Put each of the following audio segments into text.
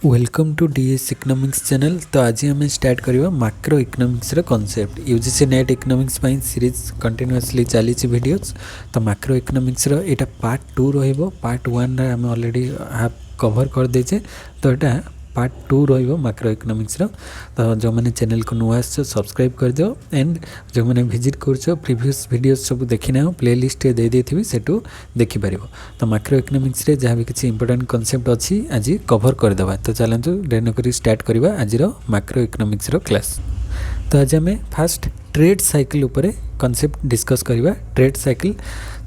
Welcome to DS economics channel. तो आज आम स्टार्ट करवा macro economics concept UGC NET economics series continuously चली वीडियोस। तो मैक्रो इकोनॉमिक्स एटा पार्ट 2 रहिबो। पार्ट 1 रे आम ऑलरेडी हाफ कवर कर देचे, तो एटा पार्ट 2 रहिबो मैक्रो इकोनॉमिक्स। तो जो मैंने चैनल को नुआ सब्सक्राइब कर दियो एंड जो मैंने विजिट कर प्रीवियस वीडियोस सब देखी ना प्लेलिस्ट दे देथिबी सेटू देखि परिबो। तो मैक्रो इकोनॉमिक्स रे जहाँ भी किसी इंपोर्टेंट कॉन्सेप्ट अच्छी आज कवर करदेवा। तो चलतु डेन करी स्टार्ट करवा आज मैक्रो इकोनॉमिक्स क्लास। तो आज आम फास्ट ट्रेड साइकिल उपरे कॉन्सेप्ट डिस्कस करवा। Trade cycle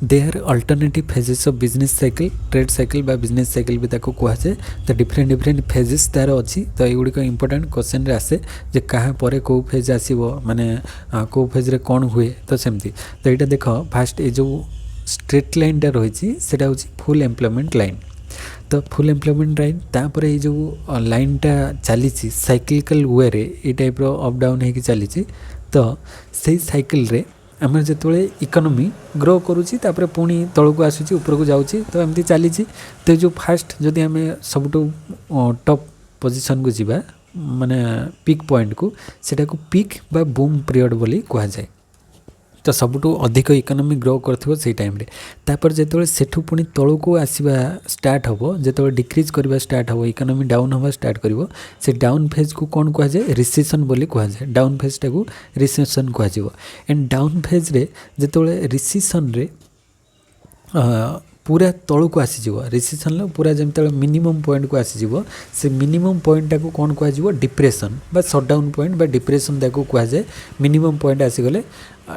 they are alternative phases of business cycle. Trade cycle बा बिजनेस साइकिल भी ताको कहुए। तो डिफरेंट फेजेस तार अच्छी। तो युड़िक इंपोर्टेंट क्वेश्चन आसे जे कहाँ पर कौ फेज आसो माने कौ फेज रे कौन हुए। तो सेमती तो यहाँ देख फास्ट ये जो स्ट्रेट लाइन टा रही सेटा हूँ फुल एम्प्लॉयमेंट लाइन। तो फुल एम्प्लॉयमेंट लाइन तापर ये जो लाइन टा चली साइक्लिकल वे रे ये टाइप रो अप डाउन होगी चली। तो सही साइकिल रे आम जो इकोनॉमी ग्रो करुँची तापर पुणी तौक आसूँ ऊपर को जाऊँगी। तो एमती चली। तो जो फास्ट जदि आम सबुठ टॉप पोजीशन को जीवा माने पीक पॉइंट को सेटा को पीक बा बूम पीरियड बोली कह जाए। तो सबुठ अधिक इकोनॉमी ग्रो कर से टाइम रे तापर जो सेठू पुणी तौक को आसवा स्टार्ट हम जो डिक्रिज करवा स्टार्ट हम इकोनॉमी डाउन हवा स्टार्ट कर से डाउन फेज को कौन कह जाए रिसेशन बोली कह जाए। डाउन फेज टा को रिसेशन कह एंड डाउन फेज रे जो रिसेशन रे पूरा तौक को आसीज रिसेशन पूरा जमी मिनिमम पॉइंट को आसीज से मिनिमम पॉइंट टाक कौन कह डिप्रेशन बा सटडाउन पॉइंट बा डिप्रेशन ताको कह जाए। मिनिमम पॉइंट आसीगले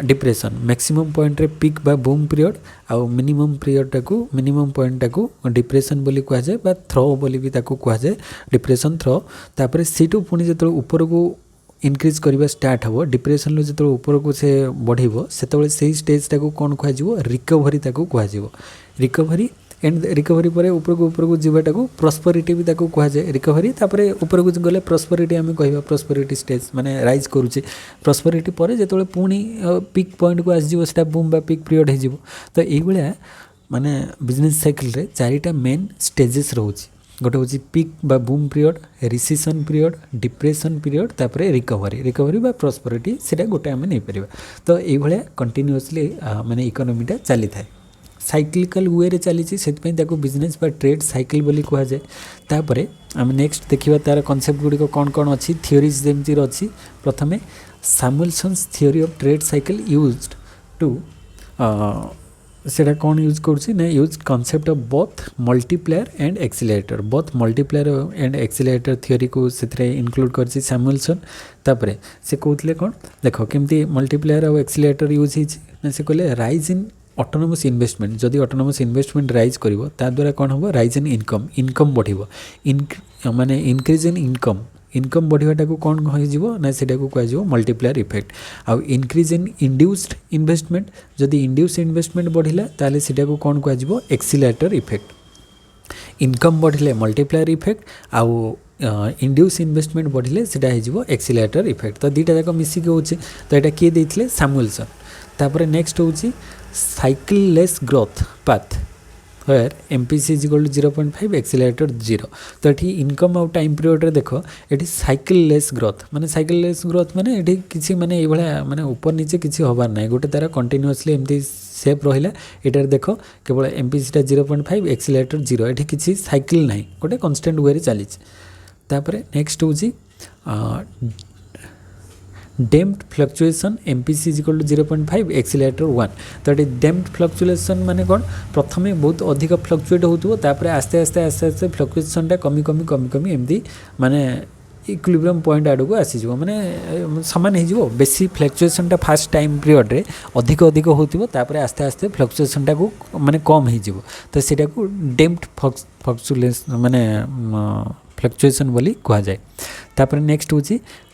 डिप्रेशन मैक्सिमम पॉइंट रे पीक बा बूम पीरियड आउ मिनिमम पीरियड टाको मिनिमम पॉइंट टाको डिप्रेशन बोली कह जाए बा थ्रो बोली भी ताको कह जाए डिप्रेशन थ्रो। तापर सीटू पुणी जो ऊपर को इनक्रिज करवा स्टार्ट हम डिप्रेशन जो ऊपर को से बढ़ो से स्टेज टाक कौन कह रिकवरी ताको कह रिकवरी एंड रिकवरी पर ऊपर को जीवाटा को प्रॉस्पेरिटी भी ताको कह जाए। रिकवरी तापर ऊपर को गले प्रॉस्पेरिटी आम कह प्रॉस्पेरिटी स्टेज माने राइज करुचे। प्रॉस्पेरिटी पर जो पुणी पीक पॉइंट को आसो बूम बा पीक पीरियड हो। तो ये माने बिजनेस साइकिल रे चारिटा मेन स्टेजेस रोचे। गोटे हूँ पीक बा boom period recession period depression period तापर रिकवरी बा प्रॉस्पेरिटी से गोटे आम नहीं पार। तो ये कंटिन्यूअसली माने इकोनॉमीटा चली थाए साइक्लिकल वे रे चली से बिजनेस बा ट्रेड साइकिल बोली कह जाए। तापर आम नेक्स्ट देखा तार कॉन्सेप्ट गुड़िक कौन कौन अच्छी थियोरीज जमती अच्छी। प्रथमे Samuelson's theory of trade cycle used to सेटा कौन यूज कर use concept of both multiplier and accelerator. Both multiplier and accelerator theory को से इनक्लूड कर सैमुएल्सन। तापर से कहते कौन देख केमती मल्टीप्लायर और एक्सीलरेटर यूज हो से कहले राइज इन ऑटोनोमस इन्वेस्टमेंट। जदि ऑटोनोमस इन्वेस्टमेंट राइज करिवो ता द्वारा कौन हम राइज इन इनकम बढ़िवो माने इनक्रीज इन इनकम बढ़ाटा को कौन ना से कह मल्टीप्लायर इफेक्ट। आउ इनक्रीज इन इंड्यूस्ड इन्वेस्टमेंट जदि इंड्यूस इन्वेस्टमेंट बढ़िला ताले सेटा को कौन कह एक्सीलरेटर इफेक्ट। इनकम बढ़िले मल्टीप्लायर इफेक्ट आउ इंड्यूस इन्वेस्टमेंट बढ़िले सेटा हो एक्सीलरेटर इफेक्ट। तो दुईटा जाक मिसिक होचे। तो यहाँ किए देते सैमुएल्सन। तापर नेक्स्ट हूँ cycle less growth path where MPC is equal to 0.5 accelerator 0। तो ये इनकम आउ टाइम पीरियड रे देख ये साइकिल लेस ग्रोथ माने साइकिल लेस ग्रोथ माने ये किसी माने ये माने ऊपर नीचे किसी हबार ना गोटे तार कंटिन्यूअसली एमती सेप रहा। ये देख केवल एमपीसी 0.5 एक्सीलरेटर 0 ये किसी साइकिल ना गोटे कन्स्टांट वे चली। तापर नेक्स्ट हूँ damped fluctuation MPC is equal to 0.5 accelerator 1। तो ये डेम्प्ड फ्लक्चुएसन माने कौन प्रथमे बहुत अधिक फ्लक्चुएट होतापर आस्ते आस्ते आस्ते आस्ते फ्लक्चुएसनटा कमी कमी कमी कमी एमती माने इक्विलिब्रियम पॉइंट आड़ को आसीज माने सामान हो बेसी फ्लक्चुएसनटा फास्ट टाइम पीरियड रे अधिक अधिक होतापर आस्ते आस्ते फ्लक्चुएसनटा को माने कम हो। तो सेटा को डेम्प्ड फ्लक्चुएसन माने फ्लक्चुएसन बोली कह जाए। तापर नेक्स्ट हूँ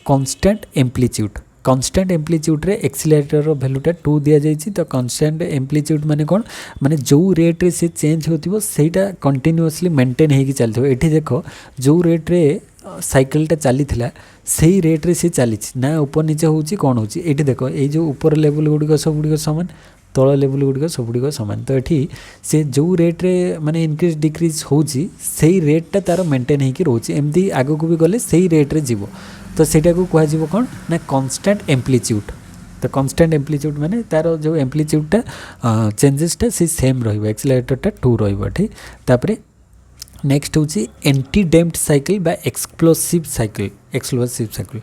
कांस्टेंट एम्प्लीट्यूड। कांस्टेंट एम्प्लीट्यूड रे एक्सीलरेटर वैल्यूटा 2 दि जाइए। तो कांस्टेंट एम्प्लीट्यूड माने कौन माने जो रेट रे से चेंज होतिबो सेटा कंटिन्यूअसली मेंटेन होगी चलथिबो। एठी देखो जो रेट रे साइकिलटा चली से रेट रे से चली ना ऊपर नीचे होची कौन होची। एठी देखो ये जो ऊपर लेवल गुड़िक सब गुड़िक सामान तल लेवल गुड़िक सबुड़ सामान। तो ये से जो रेट्रे माने इनक्रीज डिक्रीज होची सेही रेटटा तार मेंटेन होकर रोचे एमती आग को भी गले सेही रेट्रे जीव। तो सेटा को कह कौन ना कन्स्टांट एम्प्लीट्यूड। तो कन्स्टांट एम्प्लीट्यूड माने तार जो एम्प्लीट्यूडटा चेंजेसटा से सेम रहिबो एक्सेलरेटरटा 2 रहिबो ठीक। तापरे नेक्स्ट हूँ एंटी डेम्प्ड साइकिल बा एक्सप्लोसिव साइकिल।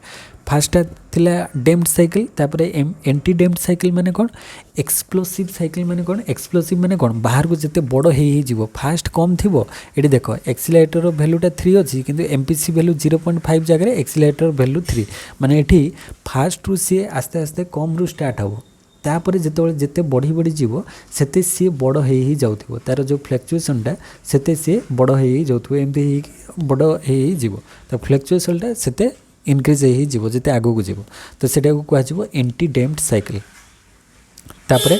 फास्ट थिला डेम्प्ड साइकिल तापरे एंटी डेम्प्ड साइकिल माने कौन एक्सप्लोसिव साइकिल माने कौन एक्सप्लोसिव माने कौन बाहर को जिते बड़ हो फास्ट कम थी ये देख एक्सीलरेटर वैल्यूटा 3 अच्छी किंतु एमपीसी वैल्यू 0.5 जगह एक्सीलरेटर वैल्यू 3 माने ये फास्ट रु सी आस्ते आस्ते कम रु स्टार्ट हो तापर जिते बढ़ी बढ़ी जीव सेते सी बड़ हो जाऊँ तार जो फ्लक्चुएसनटा सेते सी बड़ हो जाऊँ एमती बड़ हो तो फ्लक्चुएसनटा सेते इनक्रीज हो जिते आग को जीव। तो सेटा को कह एंटी डेम्प्ड साइकिल। तापर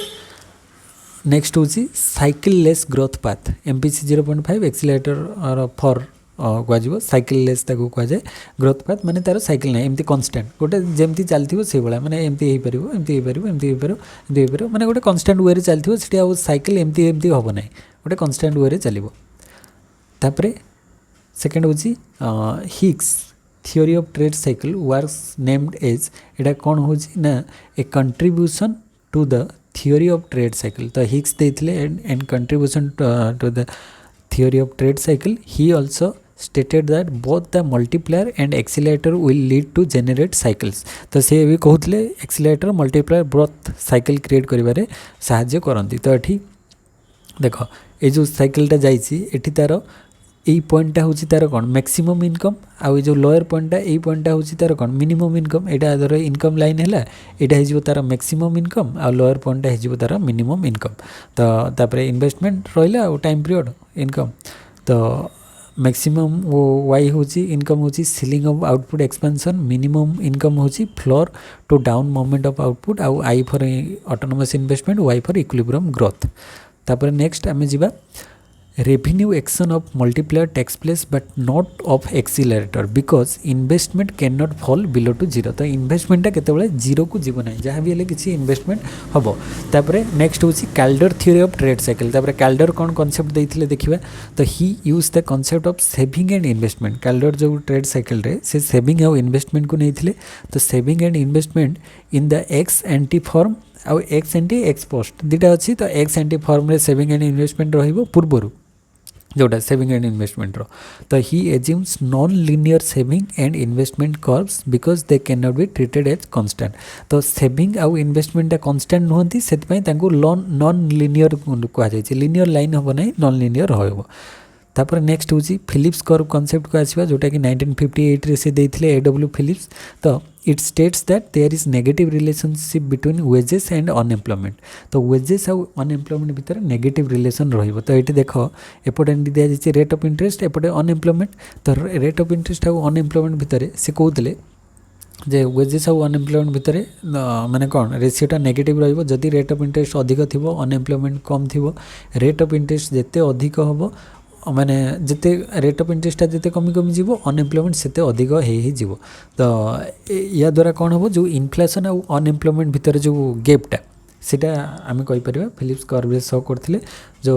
नेक्स्ट हूँ cycle less growth path MPC 0.5 accelerator for कह साइकिल लेस कहुए ग्रोथ पाथ माने तार साइकिल ना एमती कन्स्टांट गोटे जमती चलती से भाया माने एमती हो पार एमती हो पार एमती हो पार एमती हो पार माने गोटे कन्स्टांट वे चलती से आ साइकिल एमती एमती हम ना गोटे कन्स्टांट वे चलो। तापर सेकेंड हूँ Hicks theory of trade cycle works named as एटा कौन हो ना a contribution to the theory of trade cycle. तो हिग्स देथिले and contribution to the theory of trade cycle he also stated that both the multiplier and accelerator will lead to generate cycles। तो से भी कहते accelerator multiplier both cycle create करिवारे साहाଯ୍य करती। तो ये देख ये जो साइकिलटा जाइए तार यही पॉइंटा हूँ तार कौन मैक्सिमम इनकम आउ जो लोअर पॉइंटा यही पॉइंटा हूँ तार कौन मिनिमम इनकम। यहाँ धर इनकम लाइन है यहाँ हो तार मैक्सिमम इनकम आ लोअर पॉइंटा हो तार मिनिमम इनकम। तो तापर इन्वेस्टमेंट रहा और टाइम पीरियड इनकम। तो मैक्सिमम वो वाई हूँ इनकम हूँ ceiling of output expansion minimum income हूँ floor to down movement of output आउ I for autonomous investment Y for equilibrium growth. तापर नेक्स्ट आम जा revenue action of multiplier takes place but not of accelerator because investment can not fall below to zero. तो इन्वेस्टमेंटा केतबेले zero को जीव ना जहाँ भी किसी इन्वेस्टमेंट हम। तापर नेक्स्ट हूँ Kaldor theory of trade cycle. तापर कैल्डर कौन कॉन्सेप्ट देते देखिए तो he use the concept of saving and investment. Kaldor जो ट्रेड साइकिल रे से सेविंग और इन्वेस्टमेंट को नहीं तो saving and investment in the ex ante form आउ एक्स एंटी एक्स पोस्ट दुटा अच्छी। तो एक्स एंटी फॉर्म रे सेविंग एंड इन्वेस्टमेंट पूर्वर जोटा सेविंग एंड इन्वेस्टमेंट तो he assumes non linear saving and investment curves because they can not be treated as constant. तो saving आउ इन्वेस्टमेंटा कांस्टेंट नुहंती से नॉन लिनियर कहुई लिनियर लाइन हम ना नॉन लिनियर हो। तापर नेक्स्ट हूँ फिलिप्स कर्व कॉन्सेप्ट को आसवा जोटा कि 1958 रे से देथिले एडब्ल्यू फिलिप्स। तो it states that there is negative relationship between wages and unemployment. तो वेजेस आउ अनएम्प्लॉयमेंट भितर नेगेटिव रिलेशन रहिबो। तो ये देख एपटे दिया जाइए रेट ऑफ इंटरेस्ट एपटे अनएम्प्लॉयमेंट। तो रेट ऑफ इंटरेस्ट आउ अनएम्प्लॉयमेंट भितर से कहते जे वेजेस आउ अनएम्प्लॉयमेंट भितर माने कौन रेशियोटा नेगेटिव रहिबो। जदि रेट ऑफ इंटरेस्ट अधिक थिबो अनएम्प्लॉयमेंट कम थिबो रेट ऑफ इंटरेस्ट जेते अधिक होबो माने जिते रेट ऑफ इंटरेस्टा जिते कमी कमी जीव अनएम्प्लॉयमेंट सेते अधिक हो। तो या द्वारा कौन हम जो इन्फ्लेशन आउ अनएम्प्लॉयमेंट भितर जो गैपटा सीटा आम कहीपर फिलिप्स कर्व शो करते जो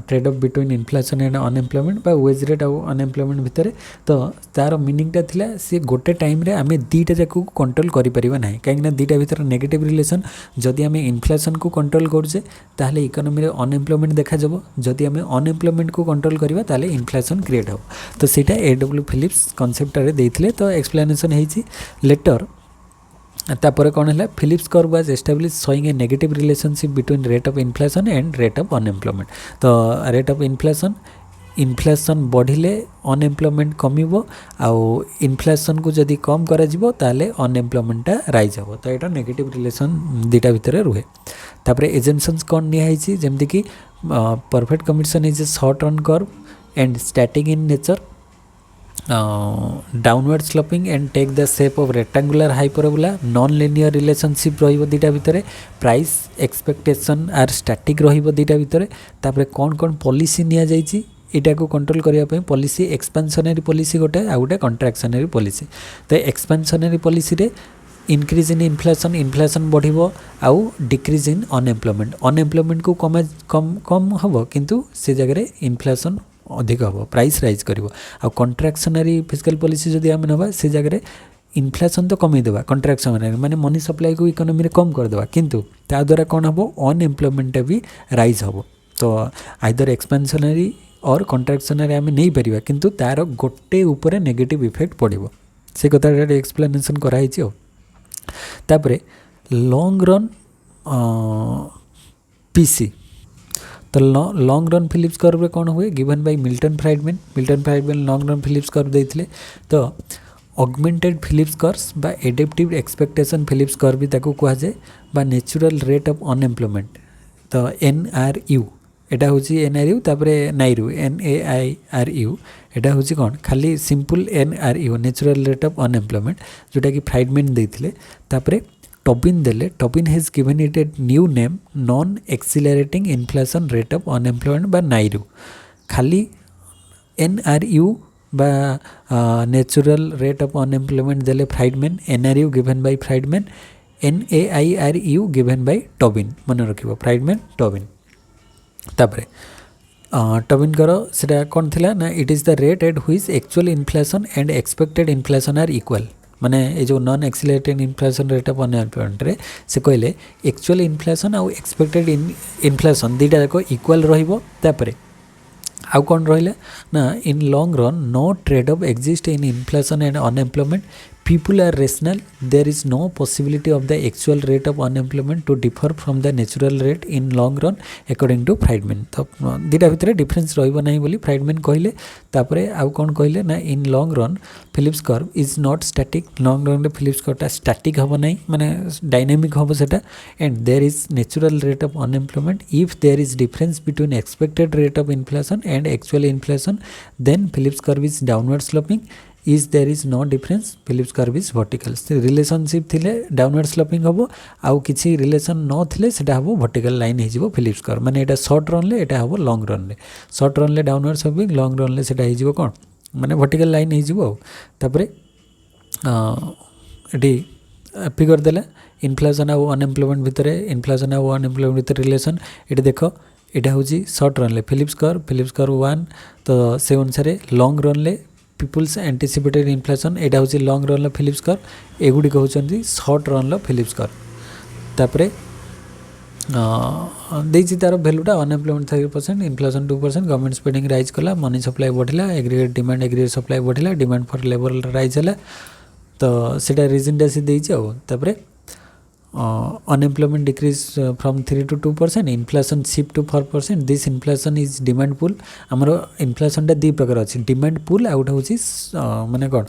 trade off between inflation and unemployment बा वेज रेट आउ अनएम्प्लॉयमेंट भितर। तो तार मीनिंगटा थिला सी गोटे टाइम रे आमे दीटा जाक कंट्रोल करि परिबा नाही कहीं दीटा भितर नेगेटिव रिलेशन। जदि आमे इन्फ्लेशन को कंट्रोल करछे ताहले इकोनॉमी रे अनएम्प्लॉयमेंट देखा जाबो। जदि आमे अनएम्प्लॉयमेंट को कंट्रोल करिबा ताहले इन्फ्लेशन क्रिएट हो। तो सीटा एडब्ल्यू फिलिप्स कॉन्सेप्ट रे देइथिले। तो एक्सप्लेनेशन हेछि लेटर। तापर कौन है Phillips curve was establish showing A negative relationship between rate of inflation and rate of unemployment. तो रेट ऑफ इन्फ्लेशन बढ़िले अनएम्प्लॉयमेंट कमिबो आउ इन्फ्लेशन को जदि कम करा जिवो ताले अनएम्प्लॉयमेंटटा राइज हो। तो एटा नेगेटिव रिलेशन दीटा भितर रुहे। तापर एजम्पशंस कौन निया हिची जेमति कि perfect competition is a short run curve and static in nature downward sloping and take the shape of rectangular hyperbola non linear relationship रहिबो दीटा भितर प्राइस एक्सपेक्टेशन आर स्टैटिक रहिबो दीटा भितर। तापर कौन कौन पॉलिसी निया जाइछि एटा को कंट्रोल करिया पे पॉलिसी एक्सपेंशनरी पॉलिसी गोटे आ गोटे कंट्राक्शनरी पॉलिसी। तो एक्सपेंशनरी पॉलिसी रे इनक्रीज इन इनफ्लेशन इनफ्लेशन बढ़िबो आउ डिक्रीज इन अनएम्प्लॉयमेंट को कम कम कम हम किंतु से जगह इनफ्लेशन अधिक हम प्राइस राइज कर कंट्राक्शनरी फिस्कल पॉलिसी जदि आम ना से जगह इनफ्लेशन तो कमीदेवा कंट्राक्शनरी माने मनी सप्लाई को इकोनॉमी रे कम करदेवा किंतु ता द्वारा कौन हम अनएम्प्लॉयमेंट भी राइज हम तो आइदर एक्सपेंशनरी और कंट्राक्शनरी आम नहीं पारिबा किंतु तार गोटे ऊपर नेगेटिव इफेक्ट पड़िबो से कथा एक्सप्लेनेशन कराई तापरे लॉन्ग रन पीसी तो लॉन्ग रन फिलिप्स कर्व कौन हुए given by Milton Friedman long run Phillips curve देते तो ऑगमेंटेड फिलिप्स कर्व्स बा एडेप्टिव एक्सपेक्टेशन फिलिप्स कर्व भी ताको कहा जाए बा नेचुरल रेट ऑफ अनएम्प्लॉयमेंट तो NRU एटा होची NRU तापरे नाइरू NAIRU एटा होची कौन खाली simple NRU natural rate of unemployment जोटा कि फ्राइडमैन देथिले तापरे टॉबिन देले Tobin has given it a new name non accelerating inflation rate of unemployment बा नाइरू खाली NRU बा नेचुरल रेट ऑफ अनएम्प्लॉयमेंट देले Friedman NRU given by Friedman NAIRU given by Tobin मन रखिबो Friedman Tobin तापरे Tobin करो सेटा कौन थिला ना it is the rate at which actual inflation and expected inflation are equal माने ये जो non accelerating inflation rate of unemployment रे से कहले एक्चुअल इन्फ्लेशन आउ एक्सपेक्टेड इन्फ्लेशन दीटा जाक इक्वल रहिबो तापरे आउ कौन रहिला ना in long run no trade off exist in inflation and unemployment people are rational there is no possibility of the actual rate of unemployment to differ from the natural rate in long run according to Friedman तो दीटा भितर difference रहिबो नाही बोली Friedman कहले तापरे आउ कोन कहले ना in long run Phillips curve is not static long run रे फिलिप्स कर्व स्टैटिक हबो नाही माने डायनामिक हबो सेटा and there is natural rate of unemployment if there is difference between expected rate of inflation and actual inflation then Phillips curve is downward sloping is there is no difference Phillips curve is vertical relationship थिले downward sloping हम आउ किसी relation न थिले सेटा हम vertical line हो Phillips curve माने एटा शॉर्ट रन ले एटा हम लॉन्ग रन ले शॉर्ट रन ले डाउनवर्ड स्लोपिंग लॉन्ग रन ले सेटा हो कौन माने वर्टिकल लाइन हो तापरे एटी फिगर देला इन्फ्लेशन आउ अनएम्प्लॉयमेंट भितर इन्फ्लेशन आउ अनएम्प्लॉयमेंट भितर रिलेशन एटी देख एटा होची शॉर्ट रन ले फिलिप्स कर्व 1 तो से अनुसार लॉन्ग रन ले पीपुल्स एंटीसिपेटेड इन्फ्लेशन एटा होची लॉन्ग रन लो फिलिप्स कर्व एगुडी कहउचंदी शॉर्ट रन लो फिलिप्स कर्व तापरे देछि तार वैल्यूटा unemployment 3% inflation 2% government spending rise कला मनी सप्लाई बढ़िला एग्रीगेट डिमांड एग्रीगेट सप्लाई बढ़िला डिमांड फॉर लेबर राइज होला तो सेटा रीजन से देछि आ तापरे unemployment decrease from 3 to 2% inflation shift to 4% this inflation is demand pull हमरो inflation टा दी प्रकार अछि demand pull आउट होछि माने कोन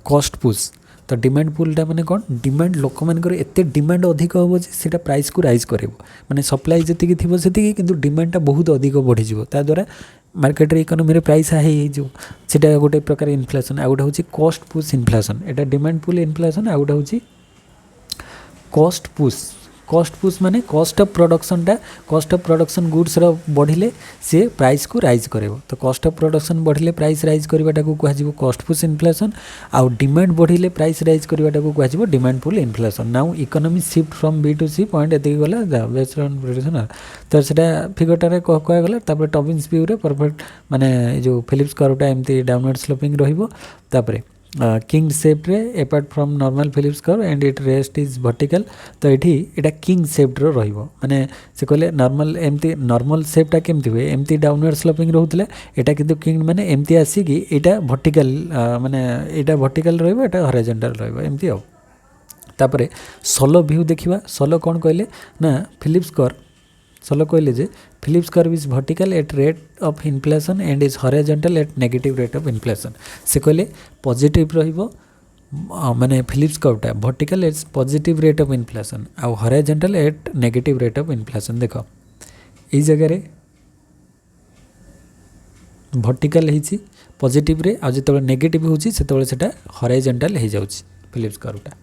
कॉस्ट पुश तो डिमांड पुल टा माने कोन डिमांड लोक मानकर एते डिमांड अधिक होबो जे सेटा प्राइस को राइज करबो माने सप्लाई जति थिबो सेति किंतु डिमांड टा बहुत अधिक बढ़ि जिवो ता द्वारा मार्केट रे इकोनॉमी रे प्राइस हाई जो सेटा गोटे प्रकार इन्फ्लेशन आउट होछि कॉस्ट पुश इन्फ्लेशन एटा डिमांड पुल इन्फ्लेशन आउट होछि कॉस्ट पुश माने कॉस्ट ऑफ प्रोडक्शन गुड्स रो बढ़िले से प्राइस को राइज करेबो तो कॉस्ट ऑफ प्रोडक्शन बढ़िले प्राइस राइज करबाटा को कहजिवो कॉस्ट पुश इन्फ्लेशन आउ डिमांड बढ़िले प्राइस राइज करबाटा को कहजिवो demand pull inflation now economy shift from B to C point एते गला बेस्ड ऑन प्रोडक्शन तो सेटा फिगरटा रे कहया गला तापर टॉबिन्स व्यू रे परफेक्ट माने जो फिलिप्स कर्वटा एमती डाउनवर्ड स्लोपिंग रहिबो तापर किंग शेप रे apart from normal Phillips curve and it rest is vertical तो एठी एटा किंग शेप रो रहिबो माने से कहले नॉर्मल एमती नॉर्मल शेपटा केमती हुए एमती डाउनवर्ड स्लोपिंग रहउतले एटा किंतु किंग माने एमती आसी कि एटा वर्टिकल माने एटा वर्टिकल रहिबो एटा हॉरिजॉन्टल रहिबो एमती हो तापरे सोलो व्यू देखिबा सोलो कोन कहले ना फिलिप्स कर्व सोलो कहले जे Phillips curve is vertical at rate of inflation and is horizontal at negative rate of inflation से कहले पॉजिटिव रहिबो माने फिलिप्स कर्वटा vertical at positive rate of inflation आ horizontal at negative rate of inflation देखो ई जगह रे वर्टिकल हेछि पॉजिटिव रे आ जेतबे नेगेटिव होछि सेतबे सेटा हॉरिजॉन्टल हे जाउछि फिलिप्स कर्वटा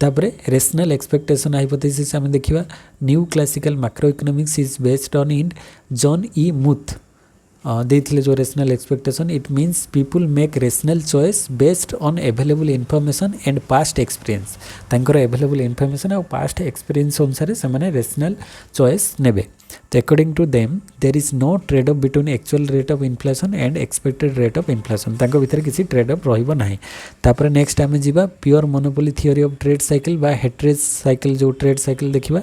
तापरे रेशनल एक्सपेक्टेशन हाइपोथेसिस आम देखिबा new classical macro economics is based on in John E Muth देथिले जो rational expectation it means people make rational choice based on available information and past experience तांकर available information और past experience अनुसार से माने रेशनल चॉइस नेबे तो according to them there is no trade off between actual rate of inflation and expected rate of inflation तांको भीतर किसी ट्रेड ऑफ रहिबो नाही तापर नेक्स्ट आमे जिबा pure monopoly theory of trade cycle बा हेट्रेज साइकिल जो ट्रेड साइकिल देखिबा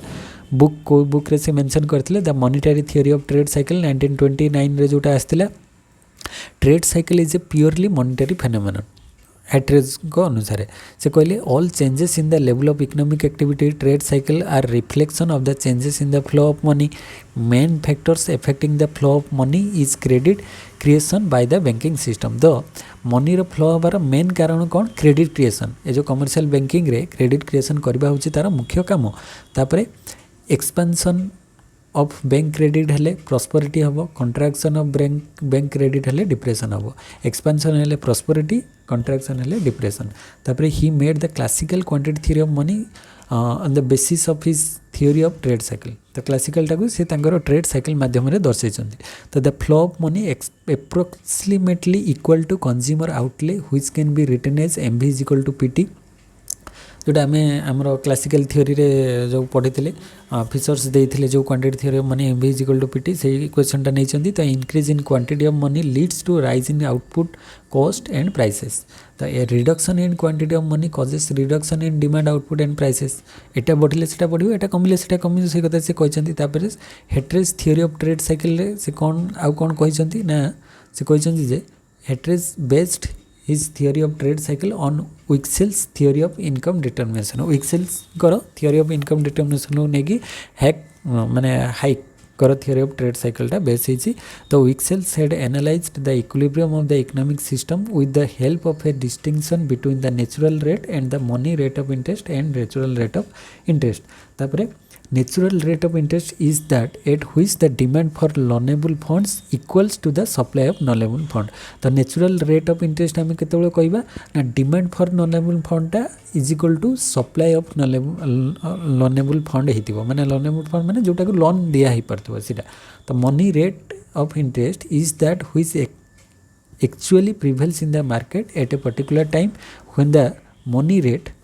बुक को बुक रे से मेंशन करथिले the monetary theory of trade cycle 1929 रे जोटा आस्तिला trade cycle is a purely monetary phenomenon Hawtrey's को अनुसार से कहले all changes in the level of economic activity trade cycle are reflection of the changes in the flow of money main factors affecting the flow of money is credit creation by the banking system the money रो flow हबार main कारण कौन credit creation ए जो commercial banking रे credit creation करबा होची तार मुख्य काम तापरे एक्सपेंशन ऑफ बैंक क्रेडिट हेले प्रॉस्पेरिटी हम कंट्राक्शन ऑफ बैंक क्रेडिट हेले डिप्रेशन हम एक्सपेंशन हेले प्रॉस्पेरिटी कंट्राक्शन हेले डिप्रेशन तापर he made the classical quantity theory of money on the basis of his theory of trade cycle तो classical टाको से तांकर ट्रेड साइकिल माध्यम रे दर्शाइछन्ती तो the flow of money approximately equal to consumer outlay which can be written as MV is equal to PT जोटा आम आमर क्लासिकल थ्योरी रे जो पढ़ी फीचर्स देते जो quantity theory of money MV is equal to PT से क्वेश्चनटा नहीं तो increase in quantity of money leads to rise in output cost and prices तो a reduction in quantity of money causes reduction in demand output and prices एटा बढ़ले सेटा बढ़ियो एटा कमिले सेटा कमियो से कथा से कहचंती तापर Hawtrey's theory of trade cycle रे से कौन आउ कौन कहचंती ना से कहचंती जे Hawtrey's based his theory of trade cycle on Wicksell's theory of income determination Wicksell's कर थ्योरी ऑफ इनकम डिटर्मिनेशन नेगी हैक माने हाइक कर theory of trade cycle base होती तो Wicksell's had analysed the equilibrium of the economic system with the help of a distinction between the natural rate and the money rate of interest and natural rate of interest तापर natural rate of interest is that at which the demand for loanable funds equals to the supply of loanable fund तो natural rate of interest आम केतबेले कहबा ना demand for loanable fund टा is equal to supply of loanable fund हेतिबो माने loanable fund माने जोटा को loan दिया ही परतबो सीटा तो money rate of interest is that which actually prevails in the market at a particular time when the money rate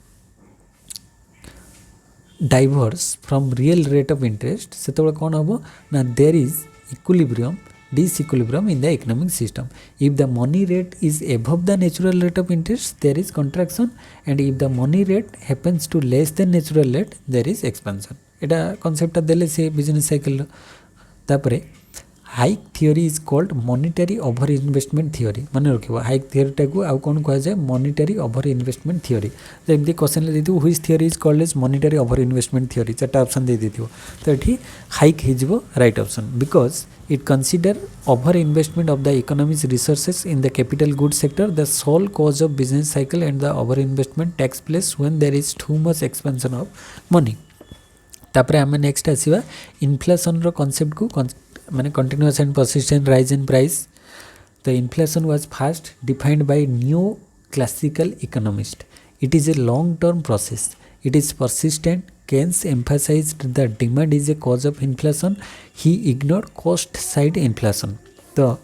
diverse from real rate of interest से कौन हम ना there is equilibrium disequilibrium in the economic system. If the money rate is above the natural rate of interest, there is contraction, and if the money rate happens to less than natural rate, there is expansion. एटा concept देले से business cycle तापरे Hayek theory is called monetary over investment theory मन रखिबो Hayek थियोरीटा को आउ कोन कहै जाय मॉनिटरी ओवर इन्वेस्टमेंट थियोरी जेमति क्वेश्चन ले दिथु which theory is called as monetary over investment theory चारटा ऑप्शन दे दिथिबो तो एठी हाइक हे जिवो right option because it consider over investment of the economy's resources in the capital goods sector the sole cause of business cycle and the over investment takes place when there is too much expansion of money. तापरे आमे next आसीबा inflation रो concept को माने continuous and persistent rise in price. The inflation was first defined by new classical economist. It is a long term process. It is persistent. Keynes emphasized that demand is a cause of inflation. He ignored cost side inflation. तो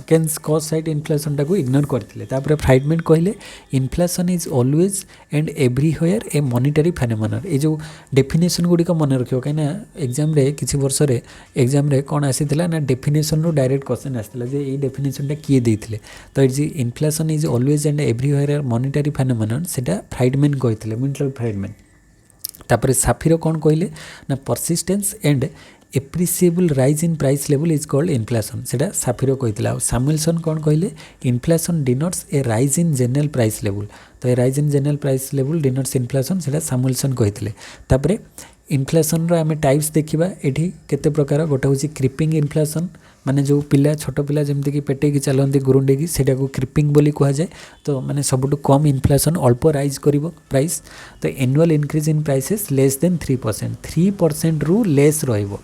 Keynes cost side inflation टाको ignore करथिले. तापर Friedman कहले inflation is always and everywhere a monetary phenomenon. ए जो definition गुड़िक मन रखियो कहीं एग्जाम रे किसी वर्ष रे एग्जाम रे कौन आसीथिला ना डेफिनेशन रो डायरेक्ट क्वेश्चन आसीथिला जे ए डेफिनेशन टा किए देथिले. तो is inflation is always and everywhere a monetary phenomenon सेटा फ्राइडमैन कहथिले मिल्टन फ्राइडमैन. तापर साफिरो कौन कहले ना persistence and appreciable rise in price level is called inflation. सेटा साफिरो कहथिला. सामुएलसन कौन कहले inflation denotes a rise in general price level. तो a rise in general price level denotes inflation सेटा सामुएलसन कहथिले. तापरे इन्फ्लेशन रो आमे टाइप्स देखिबा. एठी केते प्रकार गोटा होची क्रिपिंग इन्फ्लेशन माने जो पिला छोट पिला जेमति कि पेटे की चलंती गुरुंडे की सेटा को क्रिपिंग बोली कहा जाए. तो माने सबुटु कम इन्फ्लेशन अल्प राइज करिवो प्राइस. तो annual increase in prices less than 3%. 3% रु लेस रहिवो.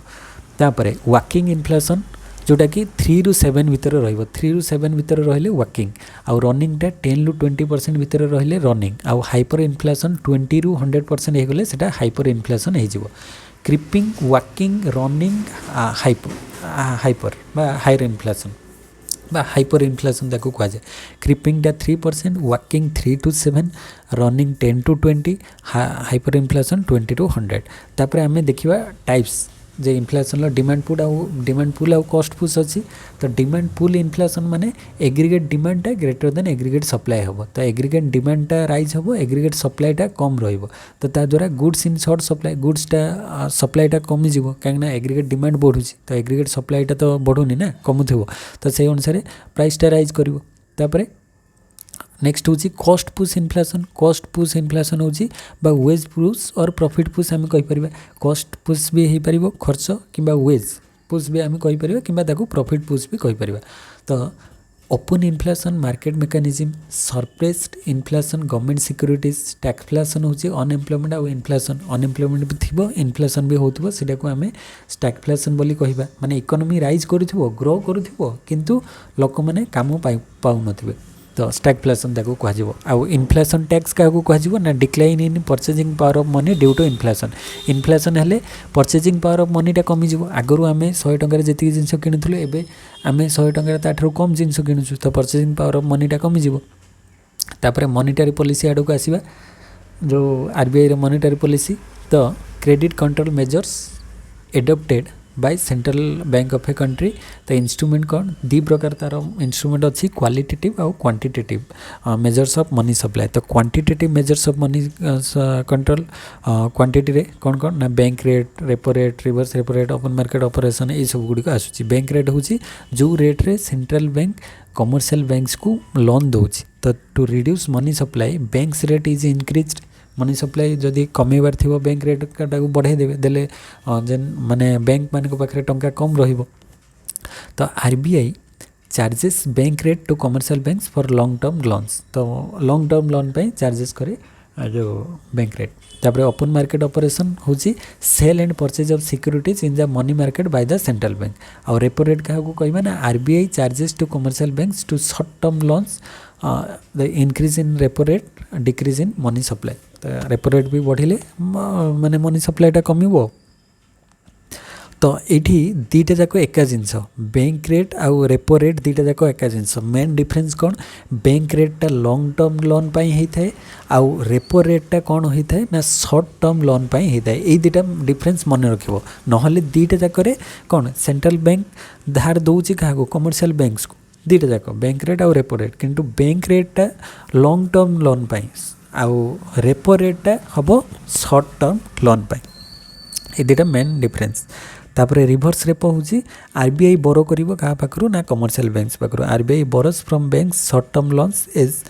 तापरे वाकिंग इन्फ्लेशन जोटा कि 3 रु 7 भितर रहिवो. 3 रु 7 भितर रहिले वाकिंग. आउ रनिंग टा 10 रु 20% भितर रहिले रनिंग. आउ हाइपर इन्फ्लेशन 20 रु 100% हे गले सेटा हाइपर इन्फ्लेशन हे जिवो. क्रिपिंग वाकिंग रनिंग हाइपर बा हायर इन्फ्लेशन बा हाइपर इनफ्लेशन ताको कह जाए क्रिपिंगटा 3% walking 3 to 7 running 10 to 20 hyper inflation 20 to 100 तापर आम देखा टाइप्स जे इनफ्लेशन डिमांड पुल आउ कॉस्ट पुश अच्छी तो डिमांड पुल इनफ्लेशन माने एग्रीगेट डिमांडटा ग्रेटर देन एग्रीगेट सप्लाई हम तो एग्रीगेट डिमांडटा राइज हम एग्रीगेट सप्लाईटा कम रहिबो तो ता द्वारा गुड्स इन शॉर्ट सप्लाई गुड्सटा सप्लाईटा कमी जीवो कहीं एग्रीगेट डिमांड बढ़ुची तो एग्रीगेट सप्लाईटा तो बढ़ुनी ना कमुथिबो तो से अनुसार प्राइसटा राइज करिवो तापरे नेक्स्ट हूँ कॉस्ट पुश इनफ्लेशन हूँ वेज पुश और प्रॉफिट पुश आम कहीपर कॉस्ट पुश भी हो पार खर्च कि वेज पुश भी आम कहीपर कि प्रॉफिट पुश भी कहीपर तो open inflation market mechanism suppressed inflation government securities stagflation हूँ अनएम्प्लॉयमेंट आउ इनफ्लेशन अनएम्प्लॉयमेंट भी थी इनफ्लेशन भी होती को आम स्टैगफ्लेशन बोली कहवा माने इकोनॉमी राइज करूँ ग्रो करूँ किंतु लोक मैंने काम पाऊन तो स्टैगफ्लेशन ताको कह इनफ्लेशन टैक्स क्या कह ना decline in purchasing power of money due to inflation हेले परचेजिंग पावर ऑफ मनीटा कमिज आगु आम 100 टकर जी जिन किणुलु एवं आम 100 टकर ताठू कम जिन किणुचु तो परचेजिंग पावर ऑफ मनीटा कमिज तापर मॉनिटरी पॉलिसी आड़ को आसवा जो आरबीआई रे मॉनिटरी पॉलिसी तो credit control measures adopted by central bank of a country तो इंस्ट्रूमेंट कौन दी प्रकार तार इंस्ट्रूमेंट अच्छी क्वालिटेटिव और quantitative measures of money supply तो quantitative measures of money control quantity रे कौन कौन ना bank rate repo rate reverse repo rate open market operation ये सब गुड़िक आसूँ बैंक रेट हूँ जो रेट रे सेंट्रल बैंक कमर्शियल बैंक्स को लोन दूसरी तो to reduce money supply banks rate is increased money supply जदि कमेबार थी बैंक रेट टाक बढ़ाई देवे देले जेन माने बैंक मान पाखे टंका कम रहिबो तो RBI charges bank rate to commercial banks for long term loans तो लॉन्ग टर्म लोन पे चार्जेस करे जो बैंक रेट तापर ओपन मार्केट ऑपरेशन हूँ sale and purchase of securities in the money market by the central bank और repo rate क्या कहना ना RBI charges to commercial banks to short term loans the increase in repo rate decrease in money supply तो repo rate भी बढ़िले माने money सप्लाईटा कमिबो तो ये दीटा जाक एका जिनस बैंक रेट आउ रेपो रेट दीटा जाक एका जिनस मेन डिफरेंस कौन बैंक रेटा लॉन्ग टर्म लोन पाई होता है आउ रेपो रेटा कौन होता है ना शॉर्ट टर्म लोन पाई होता है ये दीटा डिफरेंस मन रखिबो नहले दीटा जाक कौन सेंट्रल बैंक धार दौची क्या कमर्शियल बैंक्स को दीटा जाक बैंक रेट आउ रेपो रेट किंतु बैंक रेटा लॉन्ग टर्म लोन पाई आउ रेपो रेटा हम शॉर्ट टर्म लोन पाई ये दीटा मेन डिफरेंस तापर रिवर्स रेपो हूँ आरबीआई बोरो करिवो क्या पाखरु ना कमर्शियल बैंक्स पाखरु RBI borrows from banks short term loans as